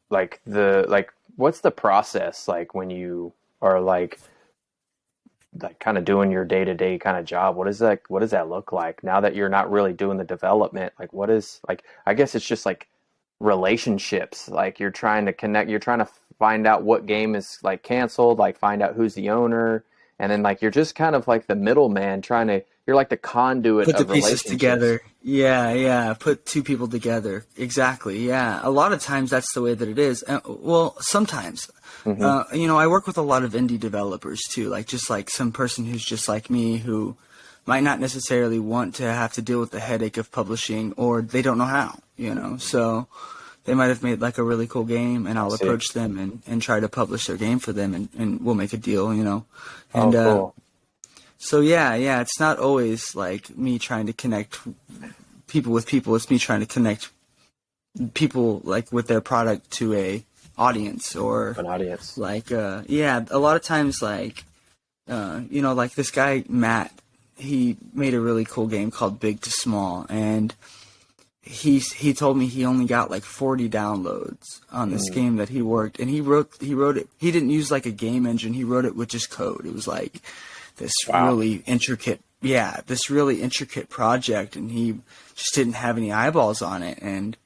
what's the process like when you are like kind of doing your day-to-day kind of job? What does that look like now that you're not really doing the development? Like what is like I guess it's just like relationships. Like you're trying to connect, you're trying to find out what game is like canceled, like find out who's the owner, and then like you're just kind of like the middleman trying to you're like the conduit Put the of pieces relationships. together. Yeah, yeah. Put two people together. Exactly. Yeah. A lot of times that's the way that it is. Well, sometimes. Hmm. I work with a lot of indie developers too, like just like some person who's just like me who might not necessarily want to have to deal with the headache of publishing, or they don't know how. So they might have made like a really cool game, and I I'll see. approach them and try to publish their game for them, and we'll make a deal. Oh, And cool. so yeah, it's not always like me trying to connect people with people. It's me trying to connect people like with their product to a audience, or An audience. like yeah, a lot of times like like this guy Matt, he made a really cool game called Big to Small, and he told me he only got like 40 downloads on this Mm. game that he worked, and he wrote it. He didn't use like a game engine. He wrote it with just code. It was like this Wow. this really intricate project, and he just didn't have any eyeballs on it. And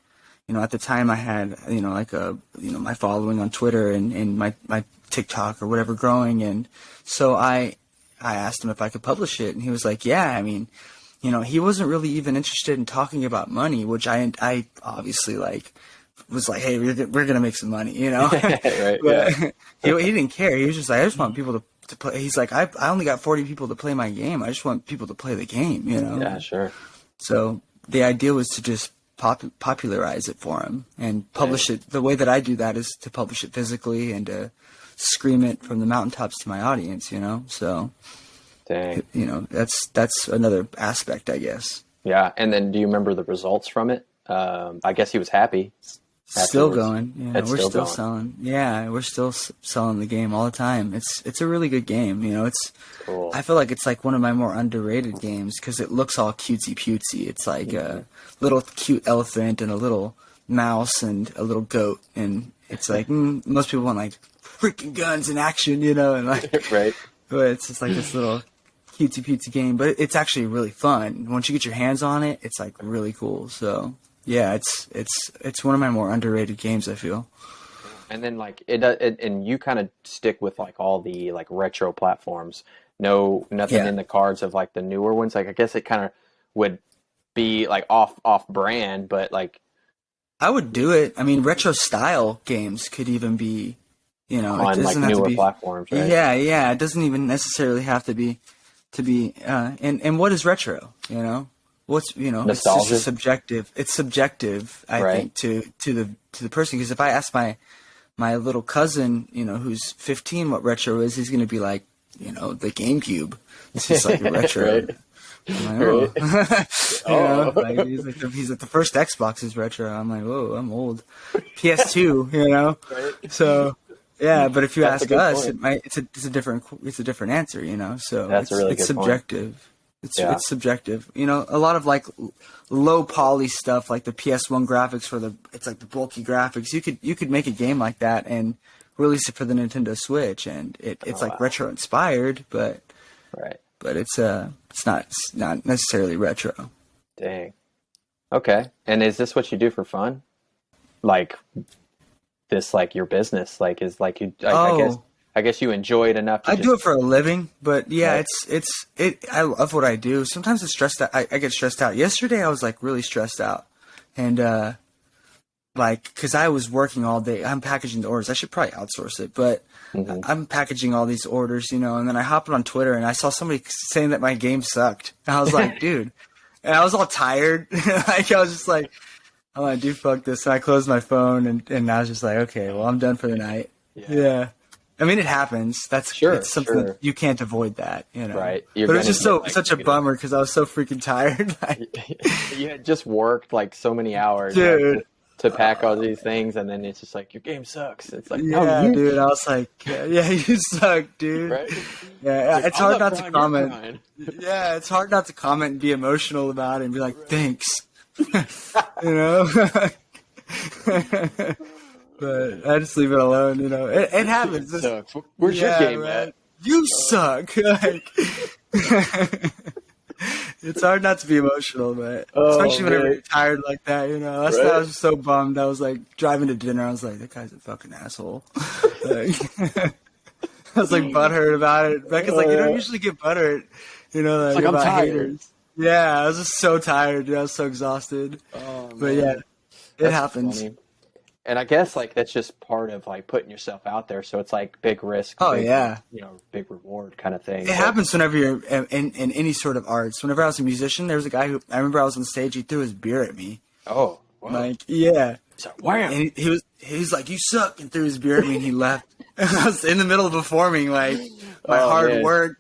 at the time I had like my following on Twitter and my TikTok or whatever growing, and so I asked him if I could publish it, and he was like, yeah. I mean, he wasn't really even interested in talking about money, which I obviously like was like, hey, we're gonna make some money. Right. Yeah. But he didn't care. He was just like, I just want people to play. He's like, I only got 40 people to play my game. I just want people to play the game. Yeah. Sure. So the idea was to just popularize it for him and publish Dang. it. The way that I do that is to publish it physically and to scream it from the mountaintops to my audience. So Dang. that's another aspect, I guess. Yeah. And then do you remember the results from it? I guess he was happy Still afterwards. going. Yeah, It's we're still still going. selling. Yeah, we're still selling the game all the time. It's a really good game. Cool. I feel like it's like one of my more underrated games because it looks all cutesy putesy. It's like a little cute elephant and a little mouse and a little goat, and it's like most people want like freaking guns and action, and like, Right. but it's just like this little cutesy putesy game. But it's actually really fun once you get your hands on it. It's like really cool. So yeah, it's one of my more underrated games, I feel. And then like and you kind of stick with like all the like retro platforms. No, nothing Yeah. in the cards of like the newer ones. Like I guess it kind of would be like off brand, but like I would do it. I mean, retro style games could even be, it on like doesn't have to newer be. platforms, right? Yeah, yeah. It doesn't even necessarily have to be and what is retro? What's it's just Nostalgia, a subjective. It's subjective, I right? think, to the person. Because if I ask my little cousin, who's 15, what retro is, he's going to be like, the GameCube. This is like a retro. Right. I'm like, oh. Oh. Like he's like the first Xbox is retro. I'm like, whoa, I'm old. PS2, Right. So yeah, but if you That's a ask good us, point. it's a different answer. So That's a really it's good point. subjective. Yeah. It's subjective. A lot of like low poly stuff, like the PS1 graphics it's like the bulky graphics. You could make a game like that and release it for the Nintendo Switch, and it's Oh, like wow. retro inspired, but Right. it's not necessarily retro. Dang. Okay. And is this what you do for fun? Like this, like your business, like is like you. I guess you enjoy it enough to I just. do it for a living, but yeah, Right. I love what I do. Sometimes it's stressed out. I get stressed out. Yesterday I was like really stressed out, and like because I was working all day. I'm packaging the orders. I should probably outsource it, but Mhm. I'm packaging all these orders, and then I hopped on Twitter and I saw somebody saying that my game sucked, and I was like, dude, and I was all tired. Like I was just like, I'm like, dude, fuck this. And I closed my phone and I was just like, okay, well, I'm done for the night. Yeah. I mean, it happens. It's something Sure. that you can't avoid that, Right. You're But it was gonna just get, like, such a bummer because I was so freaking tired. Like, you had just worked like so many hours, dude. like, to pack all these things, and then it's just like your game sucks. It's like, no, Yeah, you dude. I was like, yeah, you suck, dude. right? Yeah, Like, it's I'm hard not to crying, you're comment. crying. Yeah, it's hard not to comment and be emotional about it and be like, thanks. You know? But I just leave it alone. You know, it happens. Sucks. Where's your game at? You suck. Like, it's hard not to be emotional, but especially whenever you're tired like that. You know, last night I was just so bummed. I was like driving to dinner. I was like, that guy's a fucking asshole. Like, I was like butthurt about it. Becca's like, you don't usually get butthurt. You know, like I'm about tired. haters. Yeah, I was just so tired. Dude. I was so exhausted. But yeah, it happens. Funny. And I guess like that's just part of like putting yourself out there. So it's like big risk, big, big reward kind of thing. It happens whenever you're in any sort of arts. Whenever I was a musician, there was a guy who I remember I was on stage. He threw his beer at me. Oh, wow. Like yeah. So, wham. And he was like, "You suck," and threw his beer at me, and he left. I was in the middle of performing, like my hard work,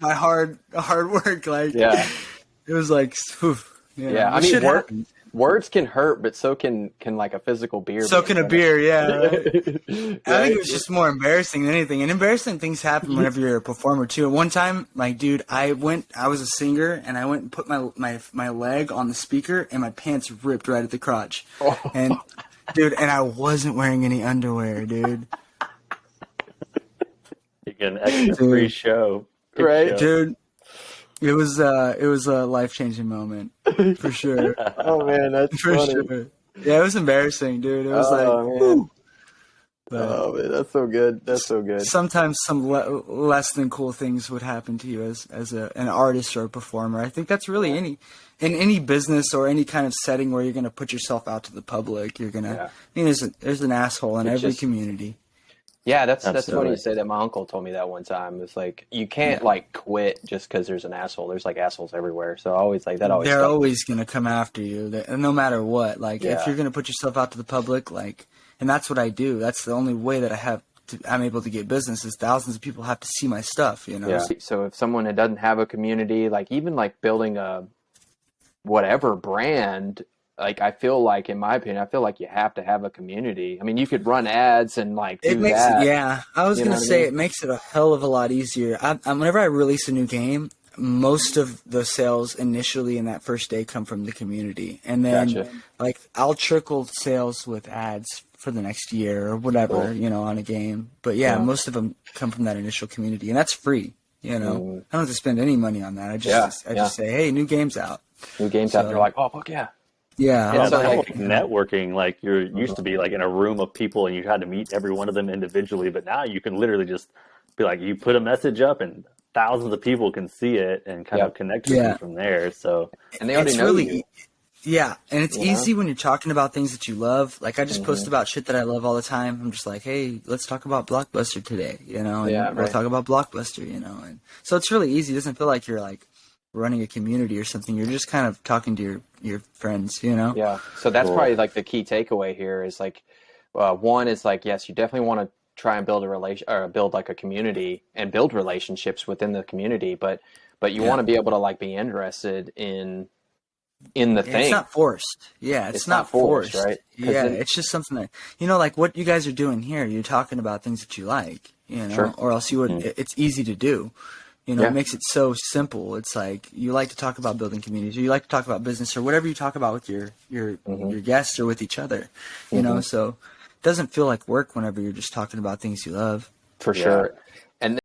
like it was like, oof, I mean, words can hurt, but so can like a physical beer. So can a beer, yeah. Right? I think it was just more embarrassing than anything, and embarrassing things happen whenever you're a performer too. One time, like, dude, I was a singer, and I went and put my leg on the speaker, and my pants ripped right at the crotch, and dude, and I wasn't wearing any underwear, dude. You get an extra free show, right, dude? It was a life-changing moment for sure. Oh man, that's for funny. Sure. Yeah, it was embarrassing, dude. It was man. But man, that's so good. That's so good. Sometimes some less than cool things would happen to you as an artist or a performer. I think that's really in any business or any kind of setting where you're going to put yourself out to the public. You're going to. I mean, there's an asshole in every community. Yeah, that's funny you say that. My uncle told me that one time. It's like you can't like quit just because there's an asshole. There's like assholes everywhere. So I always like that. They're always gonna come after you, no matter what. Like if you're gonna put yourself out to the public, like, and that's what I do. That's the only way that I'm able to get business is thousands of people have to see my stuff. You know. Yeah. So if someone that doesn't have a community, like even like building a whatever brand. Like, I feel like, in my opinion, you have to have a community. I mean, you could run ads and, like, do that. Yeah, I was going to say it makes it a hell of a lot easier. Whenever I release a new game, most of the sales initially in that first day come from the community. And then, like, I'll trickle sales with ads for the next year or whatever, you know, on a game. But, most of them come from that initial community. And that's free, you know. I don't have to spend any money on that. I just say, hey, new game's out. New game's out. They're like, oh, fuck yeah. Yeah, so like networking, like you used to be like in a room of people and you had to meet every one of them individually, but now you can literally just be like, you put a message up and thousands of people can see it and kind of connect with you from there. So, and they already know you. Yeah, and it's easy when you're talking about things that you love. Like I just post about shit that I love all the time. I'm just like, hey, let's talk about Blockbuster today, you know, and we'll talk about Blockbuster, you know, and so it's really easy. It doesn't feel like you're like running a community or something. You're just kind of talking to your friends, you know? Yeah. So that's probably like the key takeaway here is like, one is like, yes, you definitely want to try and build build like a community and build relationships within the community, but you want to be able to like be interested in the thing. It's not forced. Yeah. It's not forced, right? Yeah. It's just something that, you know, like what you guys are doing here, you're talking about things that you like, you know, or else you would, it's easy to do. You know, it makes it so simple. It's like you like to talk about building communities, or you like to talk about business, or whatever you talk about with your guests or with each other. You know, so it doesn't feel like work whenever you're just talking about things you love. For sure.